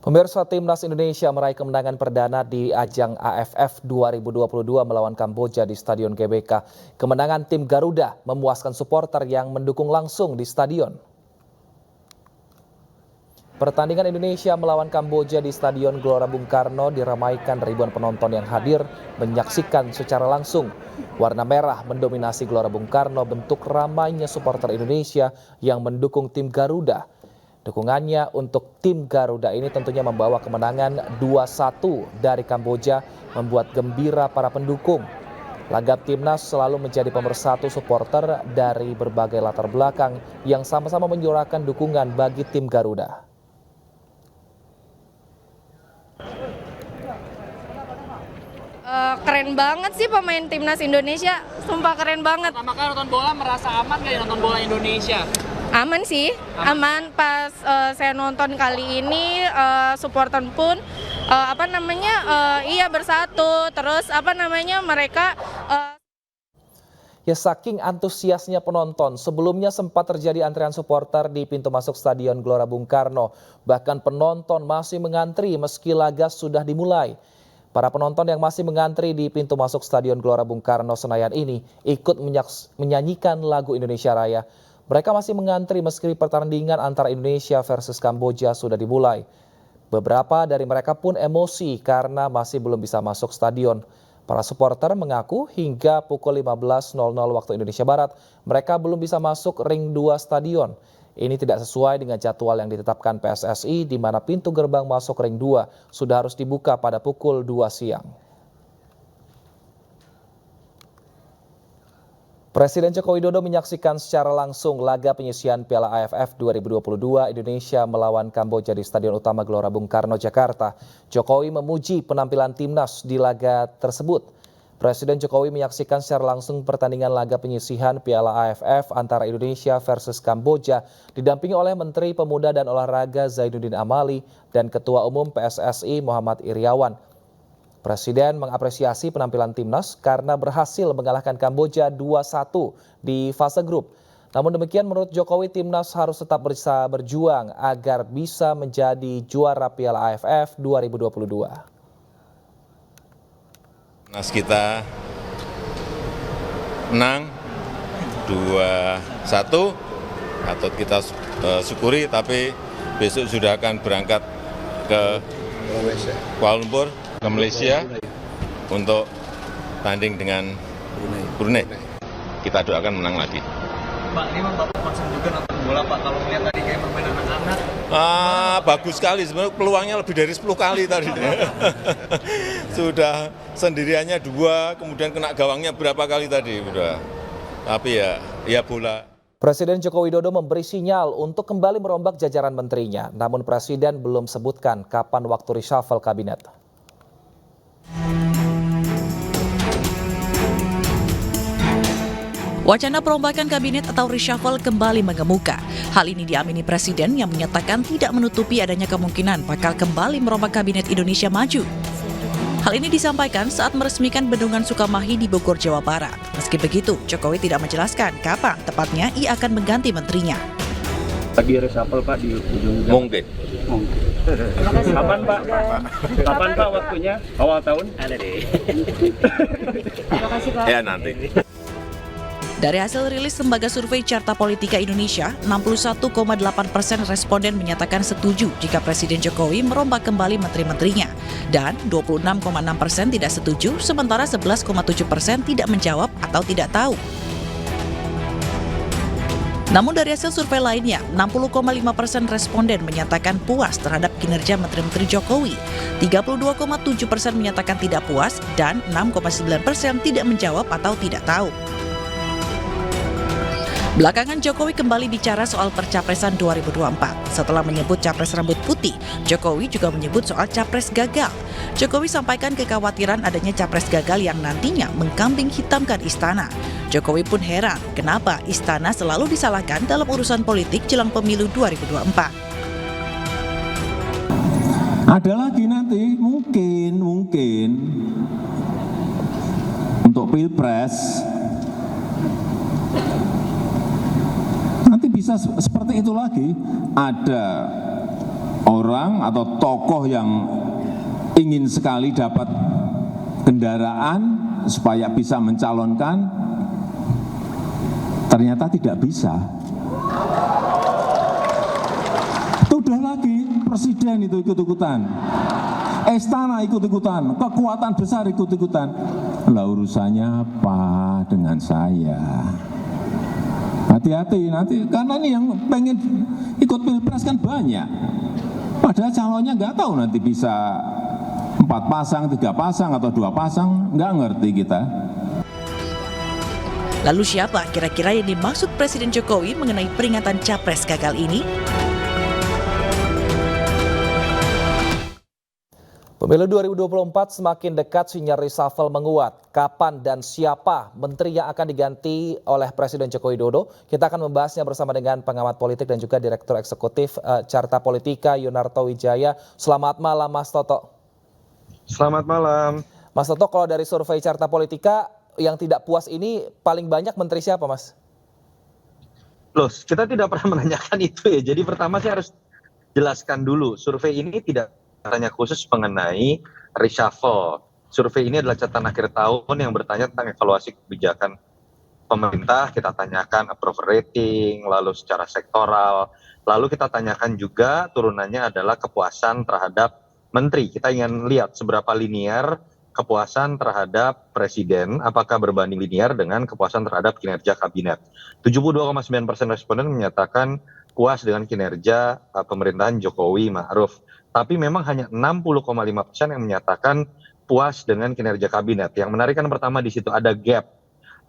Pemirsa, Timnas Indonesia meraih kemenangan perdana di ajang AFF 2022 melawan Kamboja di Stadion GBK. Kemenangan tim Garuda memuaskan supporter yang mendukung langsung di stadion. Pertandingan Indonesia melawan Kamboja di Stadion Gelora Bung Karno diramaikan ribuan penonton yang hadir menyaksikan secara langsung. Warna merah mendominasi Gelora Bung Karno, bentuk ramainya supporter Indonesia yang mendukung tim Garuda. Dukungannya untuk tim Garuda ini tentunya membawa kemenangan 2-1 dari Kamboja, membuat gembira para pendukung. Laga Timnas selalu menjadi pemersatu supporter dari berbagai latar belakang yang sama-sama menyuarakan dukungan bagi tim Garuda. Keren banget sih pemain Timnas Indonesia, sumpah keren banget. Pertama kali nonton bola merasa aman nggak nonton bola Indonesia? Aman sih, aman. Pas saya nonton kali ini supporter pun iya bersatu. Terus mereka Ya, saking antusiasnya penonton, sebelumnya sempat terjadi antrian supporter di pintu masuk Stadion Gelora Bung Karno. Bahkan penonton masih mengantri meski laga sudah dimulai. Para penonton yang masih mengantri di pintu masuk Stadion Gelora Bung Karno Senayan ini ikut menyanyikan lagu Indonesia Raya. Mereka masih mengantri meski pertandingan antara Indonesia versus Kamboja sudah dimulai. Beberapa dari mereka pun emosi karena masih belum bisa masuk stadion. Para supporter mengaku hingga pukul 15.00 waktu Indonesia Barat, mereka belum bisa masuk ring 2 stadion. Ini tidak sesuai dengan jadwal yang ditetapkan PSSI, di mana pintu gerbang masuk ring 2 sudah harus dibuka pada pukul 2 siang. Presiden Joko Widodo menyaksikan secara langsung laga penyisihan Piala AFF 2022 Indonesia melawan Kamboja di Stadion Utama Gelora Bung Karno, Jakarta. Jokowi memuji penampilan timnas di laga tersebut. Presiden Jokowi menyaksikan secara langsung pertandingan laga penyisihan Piala AFF antara Indonesia versus Kamboja didampingi oleh Menteri Pemuda dan Olahraga Zainuddin Amali dan Ketua Umum PSSI Muhammad Iryawan. Presiden mengapresiasi penampilan timnas karena berhasil mengalahkan Kamboja 2-1 di fase grup. Namun demikian, menurut Jokowi, timnas harus tetap bisa berjuang agar bisa menjadi juara Piala AFF 2022. Timnas kita menang 2-1, atau kita syukuri, tapi besok sudah akan berangkat ke Kuala Lumpur, ke Malaysia untuk tanding dengan Brunei. Kita doakan menang lagi. Pak, ini memang Bapak konsen juga nonton bola, Pak. Kalau melihat tadi kayak permainan anak-anak. Bagus sekali, sebenarnya peluangnya lebih dari 10 kali tadi. Sudah sendiriannya 2, kemudian kena gawangnya berapa kali tadi. Udah. Tapi ya bola. Presiden Joko Widodo memberi sinyal untuk kembali merombak jajaran menterinya. Namun Presiden belum sebutkan kapan waktu reshuffle kabinet. Wacana perombakan kabinet atau reshuffle kembali mengemuka. Hal ini diamini Presiden yang menyatakan tidak menutupi adanya kemungkinan bakal kembali merombak kabinet Indonesia Maju. Hal ini disampaikan saat meresmikan Bendungan Sukamahi di Bogor, Jawa Barat. Meski begitu, Jokowi tidak menjelaskan kapan tepatnya ia akan mengganti menterinya. Lagi reshuffle, Pak, di ujung Mungkin. Kapan, Pak? Kapan, Pak, waktunya? Awal tahun? Ada deh. Terima kasih, Pak. Ya nanti. Dari hasil rilis lembaga survei Carta Politika Indonesia, 61,8% responden menyatakan setuju jika Presiden Jokowi merombak kembali menteri-menterinya. Dan 26,6% tidak setuju, sementara 11,7% tidak menjawab atau tidak tahu. Namun dari hasil survei lainnya, 60,5% responden menyatakan puas terhadap kinerja menteri-menteri Jokowi, 32,7% menyatakan tidak puas, dan 6,9% tidak menjawab atau tidak tahu. Belakangan Jokowi kembali bicara soal percapresan 2024. Setelah menyebut capres rambut putih, Jokowi juga menyebut soal capres gagal. Jokowi sampaikan kekhawatiran adanya capres gagal yang nantinya mengkambing hitamkan istana. Jokowi pun heran kenapa istana selalu disalahkan dalam urusan politik jelang pemilu 2024. Ada lagi nanti mungkin untuk Pilpres nanti bisa seperti itu lagi, ada orang atau tokoh yang ingin sekali dapat kendaraan supaya bisa mencalonkan, ternyata tidak bisa. Udah lagi presiden itu ikut-ikutan, istana ikut-ikutan, kekuatan besar ikut-ikutan. Lah urusannya apa dengan saya? Hati-hati nanti, karena ini yang pengen ikut pilpres kan banyak. Padahal calonnya nggak tahu nanti bisa 4 pasang, 3 pasang, atau 2 pasang, nggak ngerti kita. Lalu siapa kira-kira yang dimaksud Presiden Jokowi mengenai peringatan Capres gagal ini? Pemilu 2024 semakin dekat, sinyal reshuffle menguat. Kapan dan siapa menteri yang akan diganti oleh Presiden Joko Widodo? Kita akan membahasnya bersama dengan pengamat politik dan juga Direktur Eksekutif Carta Politika Yunarto Wijaya. Selamat malam Mas Toto. Selamat malam. Mas Toto, kalau dari survei Carta Politika yang tidak puas ini paling banyak menteri siapa, Mas? Loh, kita tidak pernah menanyakan itu ya. Jadi pertama saya harus jelaskan dulu, survei ini tidak hanya khusus mengenai reshuffle. Survei ini adalah catatan akhir tahun yang bertanya tentang evaluasi kebijakan pemerintah. Kita tanyakan approval rating, lalu secara sektoral. Lalu kita tanyakan juga turunannya adalah kepuasan terhadap menteri. Kita ingin lihat seberapa linear kepuasan terhadap presiden, apakah berbanding linear dengan kepuasan terhadap kinerja kabinet. 72,9% responden menyatakan puas dengan kinerja pemerintahan Jokowi Ma'ruf. Tapi memang hanya 60,5% yang menyatakan puas dengan kinerja kabinet. Yang menarik kan pertama di situ ada gap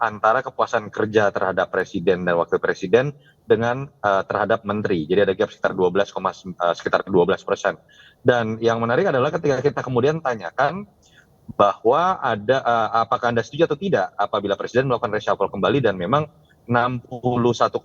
antara kepuasan kerja terhadap presiden dan wakil presiden dengan terhadap menteri. Jadi ada gap sekitar 12%. Dan yang menarik adalah ketika kita kemudian tanyakan bahwa ada apakah Anda setuju atau tidak apabila presiden melakukan reshuffle kembali, dan memang 61,8%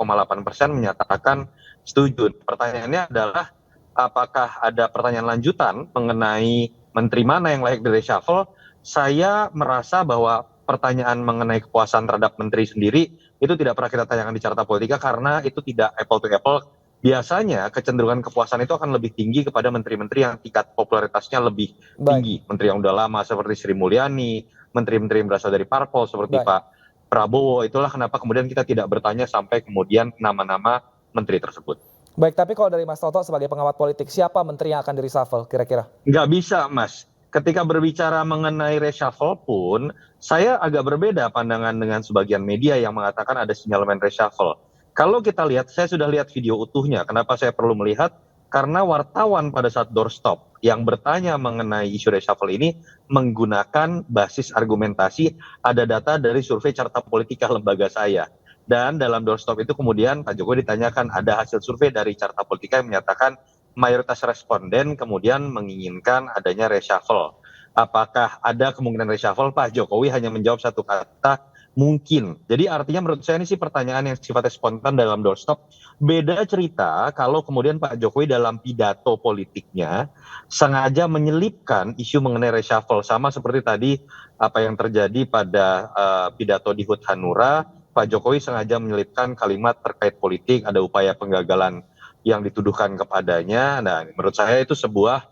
menyatakan setuju. Pertanyaannya adalah apakah ada pertanyaan lanjutan mengenai menteri mana yang layak di reshuffle? Saya merasa bahwa pertanyaan mengenai kepuasan terhadap menteri sendiri itu tidak pernah kita tanyakan di Carta Politika karena itu tidak apple to apple. Biasanya kecenderungan kepuasan itu akan lebih tinggi kepada menteri-menteri yang tingkat popularitasnya lebih tinggi. Menteri yang udah lama seperti Sri Mulyani, menteri-menteri yang berasal dari parpol seperti Pak Prabowo. Itulah kenapa kemudian kita tidak bertanya sampai kemudian nama-nama menteri tersebut. Baik, tapi kalau dari Mas Toto sebagai pengamat politik, siapa menteri yang akan di-reshuffle kira-kira? Nggak bisa, Mas. Ketika berbicara mengenai reshuffle pun, saya agak berbeda pandangan dengan sebagian media yang mengatakan ada sinyalemen reshuffle. Kalau kita lihat, saya sudah lihat video utuhnya. Kenapa saya perlu melihat? Karena wartawan pada saat doorstop yang bertanya mengenai isu reshuffle ini menggunakan basis argumentasi, ada data dari survei Carta Politika lembaga saya. Dan dalam doorstop itu kemudian Pak Jokowi ditanyakan, ada hasil survei dari Carta Politika yang menyatakan mayoritas responden kemudian menginginkan adanya reshuffle. Apakah ada kemungkinan reshuffle? Pak Jokowi hanya menjawab satu kata, mungkin. Jadi artinya menurut saya ini sih pertanyaan yang sifatnya spontan dalam doorstop. Beda cerita kalau kemudian Pak Jokowi dalam pidato politiknya sengaja menyelipkan isu mengenai reshuffle. Sama seperti tadi apa yang terjadi pada pidato di HUT Hanura. Pak Jokowi sengaja menyelipkan kalimat terkait politik, ada upaya penggagalan yang dituduhkan kepadanya. Nah, menurut saya itu sebuah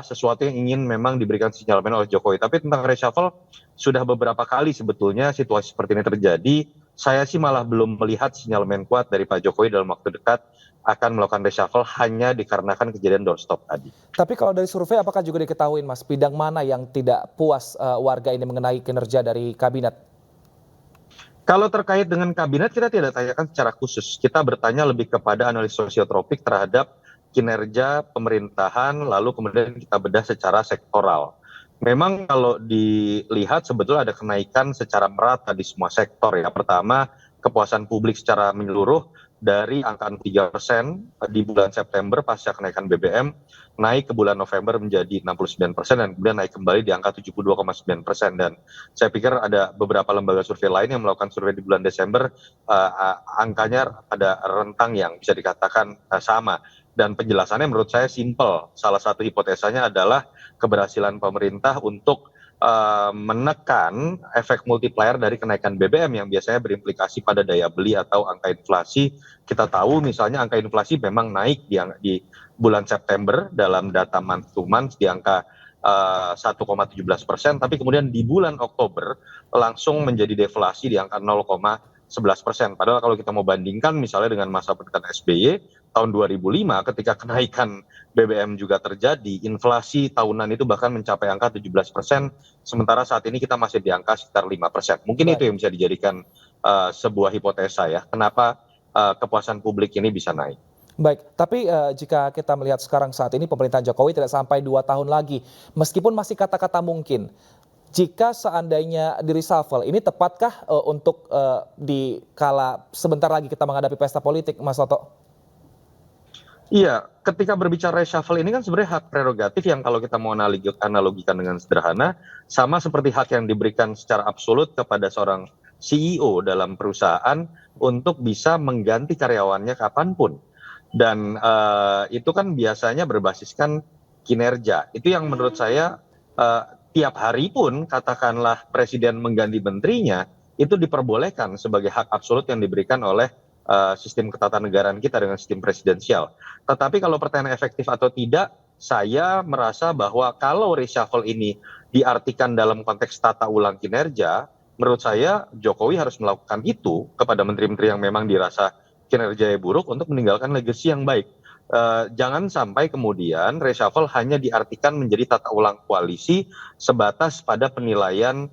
sesuatu yang ingin memang diberikan sinyalemen oleh Jokowi. Tapi tentang reshuffle sudah beberapa kali sebetulnya situasi seperti ini terjadi. Saya sih malah belum melihat sinyalemen kuat dari Pak Jokowi dalam waktu dekat akan melakukan reshuffle hanya dikarenakan kejadian doorstop tadi. Tapi kalau dari survei apakah juga diketahui, Mas, bidang mana yang tidak puas warga ini mengenai kinerja dari kabinet? Kalau terkait dengan kabinet kita tidak tanyakan secara khusus. Kita bertanya lebih kepada analisis sosiotropik terhadap kinerja pemerintahan, lalu kemudian kita bedah secara sektoral. Memang kalau dilihat sebetulnya ada kenaikan secara merata di semua sektor ya. Pertama, kepuasan publik secara menyeluruh dari angka 3% di bulan September pasca kenaikan BBM naik ke bulan November menjadi 69% dan kemudian naik kembali di angka 72,9%. Dan saya pikir ada beberapa lembaga survei lain yang melakukan survei di bulan Desember, angkanya ada rentang yang bisa dikatakan sama. Dan penjelasannya menurut saya simpel. Salah satu hipotesanya adalah keberhasilan pemerintah untuk menekan efek multiplier dari kenaikan BBM yang biasanya berimplikasi pada daya beli atau angka inflasi. Kita tahu misalnya angka inflasi memang naik di bulan September dalam data month to month di angka 1,17%, tapi kemudian di bulan Oktober langsung menjadi deflasi di angka 0,11%. Padahal kalau kita mau bandingkan misalnya dengan masa pemerintahan SBY tahun 2005 ketika kenaikan BBM juga terjadi, inflasi tahunan itu bahkan mencapai angka 17%, sementara saat ini kita masih di angka sekitar 5%. Mungkin itu yang bisa dijadikan sebuah hipotesa ya, kenapa kepuasan publik ini bisa naik. Baik, tapi jika kita melihat sekarang saat ini pemerintahan Jokowi tidak sampai 2 tahun lagi, meskipun masih kata-kata mungkin, jika seandainya di reshuffle, ini tepatkah untuk di kala sebentar lagi kita menghadapi pesta politik, Mas Toto? Iya, ketika berbicara reshuffle ini kan sebenarnya hak prerogatif yang kalau kita mau analogikan dengan sederhana, sama seperti hak yang diberikan secara absolut kepada seorang CEO dalam perusahaan untuk bisa mengganti karyawannya kapanpun. Dan itu kan biasanya berbasiskan kinerja. Itu yang menurut saya tiap hari pun katakanlah presiden mengganti menterinya, itu diperbolehkan sebagai hak absolut yang diberikan oleh sistem ketatanegaraan kita dengan sistem presidensial. Tetapi kalau pertanyaan efektif atau tidak, saya merasa bahwa kalau reshuffle ini diartikan dalam konteks tata ulang kinerja, menurut saya Jokowi harus melakukan itu kepada menteri-menteri yang memang dirasa kinerjanya buruk untuk meninggalkan legasi yang baik. Jangan sampai kemudian reshuffle hanya diartikan menjadi tata ulang koalisi sebatas pada penilaian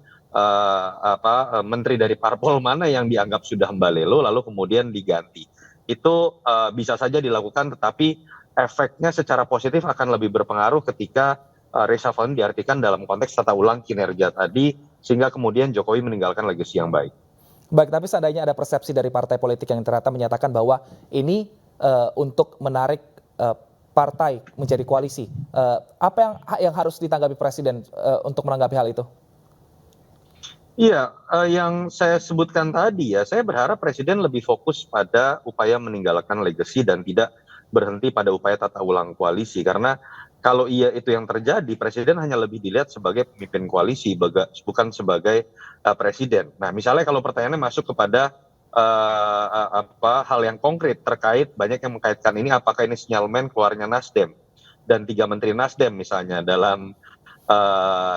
menteri dari parpol mana yang dianggap sudah mbalelo lalu kemudian diganti. Itu bisa saja dilakukan, tetapi efeknya secara positif akan lebih berpengaruh ketika reshuffle ini diartikan dalam konteks tata ulang kinerja tadi, sehingga kemudian Jokowi meninggalkan legasi yang baik. Baik, tapi seandainya ada persepsi dari partai politik yang ternyata menyatakan bahwa ini untuk menarik partai menjadi koalisi, apa yang harus ditanggapi Presiden untuk menanggapi hal itu? Iya, yang saya sebutkan tadi ya, saya berharap Presiden lebih fokus pada upaya meninggalkan legasi dan tidak berhenti pada upaya tata ulang koalisi. Karena kalau itu yang terjadi, Presiden hanya lebih dilihat sebagai pemimpin koalisi, bukan sebagai presiden. Nah, misalnya kalau pertanyaannya masuk kepada hal yang konkret terkait banyak yang mengkaitkan ini, apakah ini sinyalmen keluarnya Nasdem dan 3 menteri Nasdem misalnya dalam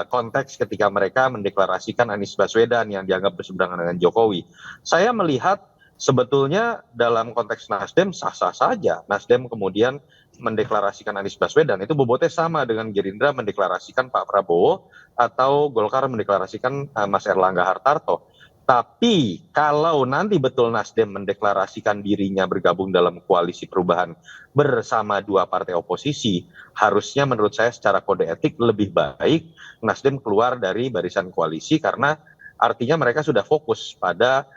konteks ketika mereka mendeklarasikan Anies Baswedan yang dianggap berseberangan dengan Jokowi. Saya melihat sebetulnya dalam konteks Nasdem sah-sah saja. Nasdem kemudian mendeklarasikan Anies Baswedan, itu bobotnya sama dengan Gerindra mendeklarasikan Pak Prabowo atau Golkar mendeklarasikan Mas Erlangga Hartarto. Tapi kalau nanti betul Nasdem mendeklarasikan dirinya bergabung dalam koalisi perubahan bersama 2 partai oposisi, harusnya menurut saya secara kode etik lebih baik Nasdem keluar dari barisan koalisi, karena artinya mereka sudah fokus pada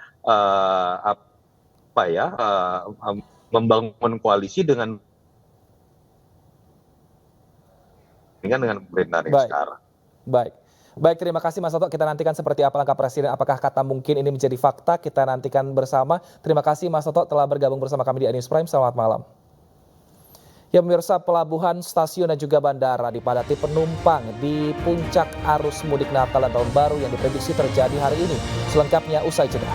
membangun koalisi dengan pemerintahan yang sekarang. Baik, terima kasih Mas Toto. Kita nantikan seperti apa langkah Presiden. Apakah kata mungkin ini menjadi fakta? Kita nantikan bersama. Terima kasih Mas Toto telah bergabung bersama kami di iNews Prime. Selamat malam. Ya pemirsa, pelabuhan, stasiun dan juga bandara dipadati penumpang di puncak arus mudik Natal dan Tahun Baru yang diprediksi terjadi hari ini. Selengkapnya usai jeda.